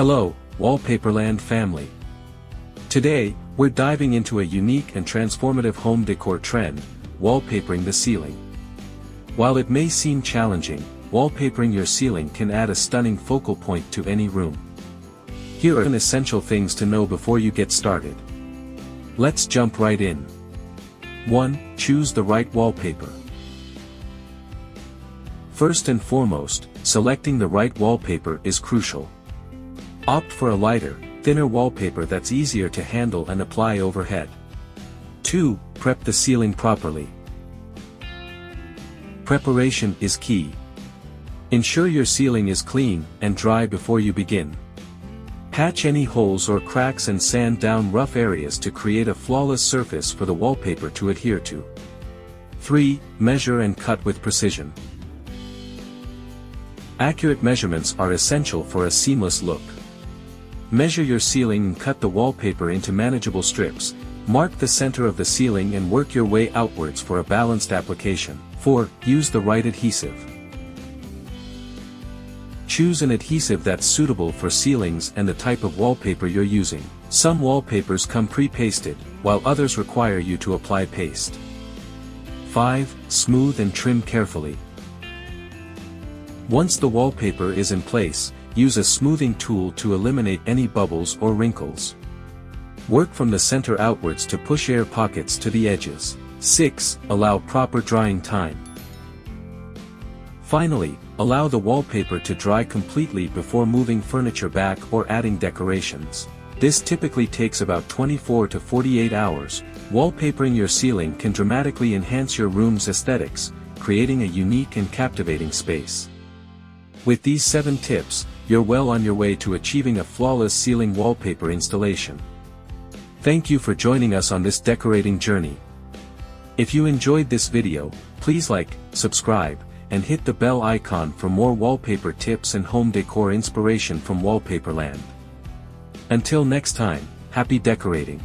Hello, WallpaperLand family. Today, we're diving into a unique and transformative home decor trend, wallpapering the ceiling. While it may seem challenging, wallpapering your ceiling can add a stunning focal point to any room. Here are some essential things to know before you get started. Let's jump right in. 1. Choose the right wallpaper. First and foremost, selecting the right wallpaper is crucial. Opt for a lighter, thinner wallpaper that's easier to handle and apply overhead. 2. Prep the ceiling properly. Preparation is key. Ensure your ceiling is clean and dry before you begin. Patch any holes or cracks and sand down rough areas to create a flawless surface for the wallpaper to adhere to. 3. Measure and cut with precision. Accurate measurements are essential for a seamless look. Measure your ceiling and cut the wallpaper into manageable strips. Mark the center of the ceiling and work your way outwards for a balanced application. 4. Use the right adhesive. Choose an adhesive that's suitable for ceilings and the type of wallpaper you're using. Some wallpapers come pre-pasted, while others require you to apply paste. 5. Smooth and trim carefully. Once the wallpaper is in place, use a smoothing tool to eliminate any bubbles or wrinkles. Work from the center outwards to push air pockets to the edges. 6. Allow proper drying time. Finally, allow the wallpaper to dry completely before moving furniture back or adding decorations. This typically takes about 24 to 48 hours. Wallpapering your ceiling can dramatically enhance your room's aesthetics, creating a unique and captivating space. With these 7 tips, you're well on your way to achieving a flawless ceiling wallpaper installation. Thank you for joining us on this decorating journey. If you enjoyed this video, please like, subscribe, and hit the bell icon for more wallpaper tips and home decor inspiration from WallpaperLand. Until next time, happy decorating!